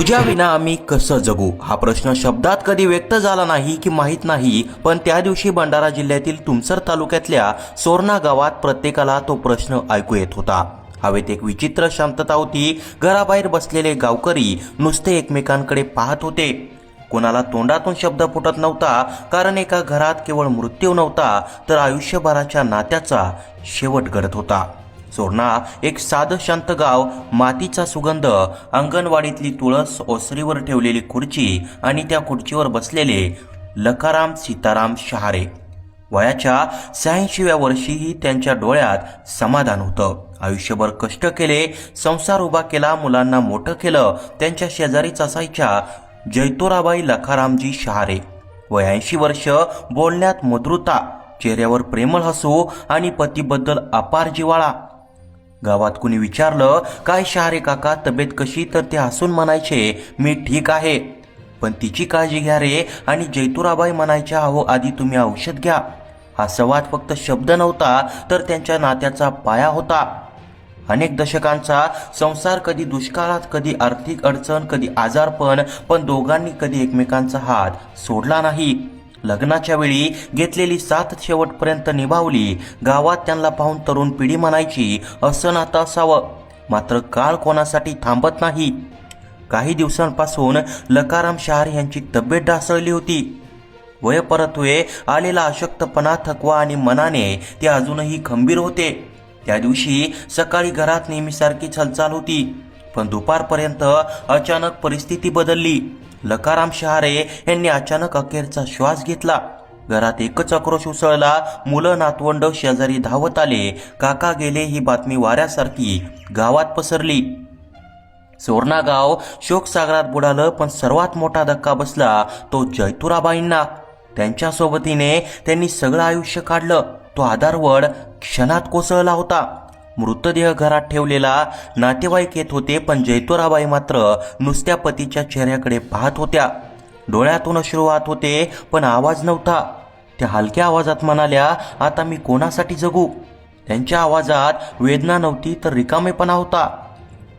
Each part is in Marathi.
तुझ्या विना आम्ही कसं जगू हा प्रश्न शब्दात कधी व्यक्त झाला नाही की माहीत नाही, पण त्या दिवशी भंडारा जिल्ह्यातील तुमसर तालुक्यातल्या सोरणा गावात प्रत्येकाला तो प्रश्न ऐकू येत होता. हवेत एक विचित्र शांतता होती. घराबाहेर बसलेले गावकरी नुसते एकमेकांकडे पाहत होते. कोणाला तोंडातून शब्द फुटत नव्हता, कारण एका घरात केवळ मृत्यू नव्हता तर आयुष्यभराच्या नात्याचा शेवट घडत होता. सोरणा एक साधं शांत गाव, मातीचा सुगंध, अंगणवाडीतली तुळस, ओसरीवर ठेवलेली खुर्ची आणि त्या खुर्चीवर बसलेले लकाराम सीताराम शहारे. वयाच्या 86व्या वर्षीही त्यांच्या डोळ्यात समाधान होतं. आयुष्यभर कष्ट केले, संसार उभा केला, मुलांना मोठं केलं. त्यांच्या शेजारीच असायच्या जैतोराबाई लखारामजी शहारे. वय 80 वर्ष, बोलण्यात मधुरता, चेहऱ्यावर प्रेमळ हसू आणि पतीबद्दल अपार जिव्हाळा. गावात कुणी विचारलं, काय शहारे काका, तब्येत कशी, तर ते हसून म्हणायचे, मी ठीक आहे, पण तिची काळजी घ्या रे. आणि जैतुराबाई म्हणायच्या, अहो आधी तुम्ही औषध घ्या. हा संवाद फक्त शब्द नव्हता तर त्यांच्या नात्याचा पाया होता. अनेक दशकांचा संसार, कधी दुष्काळात, कधी आर्थिक अडचण, कधी आजारपण, पण दोघांनी कधी एकमेकांचा हात सोडला नाही. लग्नाच्या वेळी घेतलेली साथ शेवटपर्यंत निभावली. गावात त्यांना पाहून तरुण पिढी म्हणायची, असं नातं असावं. मात्र काळ कोणासाठी थांबत नाही. काही दिवसांपासून लकाराम शहारे यांची तब्येत ढासळली होती. वय परत्वे आलेला अशक्तपणा, थकवा आणि मनाने ते अजूनही खंबीर होते. त्या दिवशी सकाळी घरात नेहमीसारखीच हालचाल होती, पण दुपारपर्यंत अचानक परिस्थिती बदलली. लकाराम शहारे यांनी अचानक अखेरचा श्वास घेतला. घरात एकच आक्रोश उसळला. मुलं, नातवंड शेजारी धावत आले. काका गेले ही बातमी वाऱ्यासारखी गावात पसरली. सोरणा गाव शोकसागरात बुडालं. पण सर्वात मोठा धक्का बसला तो जैतुराबाईंना. त्यांच्या सोबतीने त्यांनी सगळं आयुष्य काढलं. तो आधारवड क्षणात कोसळला होता. मृतदेह घरात ठेवलेला नातेवाईक येत होते, पण जैतुराबाई मात्र नुसत्या पतीच्या चेहऱ्याकडे पाहत होत्या. डोळ्यातून अश्रू वाहत होते, पण आवाज नव्हता. त्या हलक्या आवाजात म्हणाल्या, आता मी कोणासाठी जगू. त्यांच्या आवाजात वेदना नव्हती तर रिकामेपणा होता.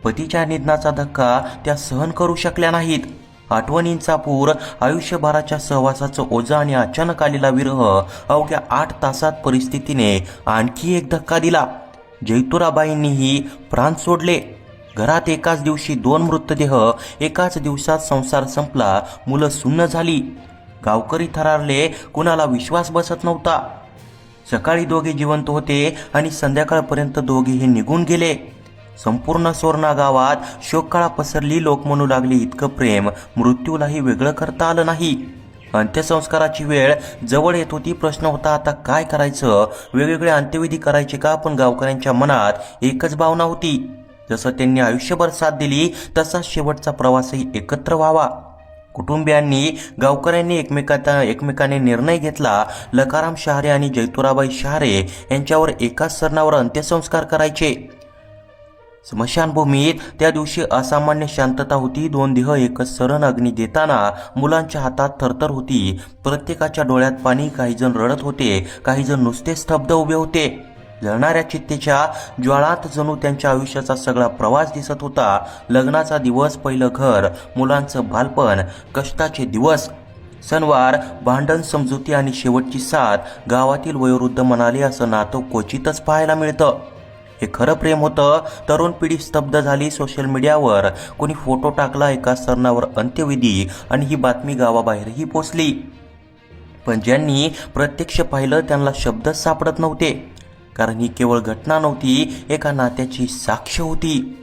पतीच्या निधनाचा धक्का त्या सहन करू शकल्या नाहीत. आठवणींचा पूर, आयुष्यभराच्या सहवासाचं ओझं आणि अचानक आलेला विरह. अवघ्या 8 तासात परिस्थितीने आणखी एक धक्का दिला. जैतुराबाईंनीही प्राण सोडले. घरात एकाच दिवशी 2 मृतदेह, एकाच दिवसात संसार संपला. मुलं सुन्न झाली. गावकरी थरारले. कुणाला विश्वास बसत नव्हता. सकाळी दोघे जिवंत होते आणि संध्याकाळपर्यंत दोघेही निघून गेले. संपूर्ण सोरणा गावात शोककळा पसरली. लोक म्हणू लागले, इतकं प्रेम मृत्यूलाही वेगळं करता आलं नाही. अंत्यसंस्काराची वेळ जवळ येत होती. प्रश्न होता, आता काय करायचं. वेगवेगळे अंत्यविधी करायचे का. पण गावकऱ्यांच्या मनात एकच भावना होती, जसं त्यांनी आयुष्यभर साथ दिली तसा शेवटचा प्रवासही एकत्र व्हावा. कुटुंबियांनी, गावकऱ्यांनी एकमेकाने निर्णय घेतला. लकाराम शहारे आणि जैतुराबाई शहारे यांच्यावर एकाच सरणावर अंत्यसंस्कार करायचे. स्मशानभूमीत त्या दिवशी असामान्य शांतता होती. 2 देह एकच सरण अग्नी देताना मुलांच्या हातात थरथर होती. प्रत्येकाच्या डोळ्यात पाणी. काही जण रडत होते, काही जण नुसते स्तब्ध उभे होते. जळणाऱ्या चित्तेच्या ज्वाळात जणू त्यांच्या आयुष्याचा सगळा प्रवास दिसत होता. लग्नाचा दिवस, पहिलं घर, मुलांचं बालपण, कष्टाचे दिवस, सणवार, भांडण, समजुती आणि शेवटची साथ. गावातील वयोवृद्ध म्हणाले, असं नातं क्वचितच पाहायला मिळतं. हे खरं प्रेम होतं. तरुण पिढी स्तब्ध झाली. सोशल मीडियावर कोणी फोटो टाकला, एका सरणावर अंत्यविधी, आणि ही बातमी गावाबाहेरही पोचली. पण ज्यांनी प्रत्यक्ष पाहिलं त्यांना शब्दच सापडत नव्हते, कारण ही केवळ घटना नव्हती, एका नात्याची साक्ष होती.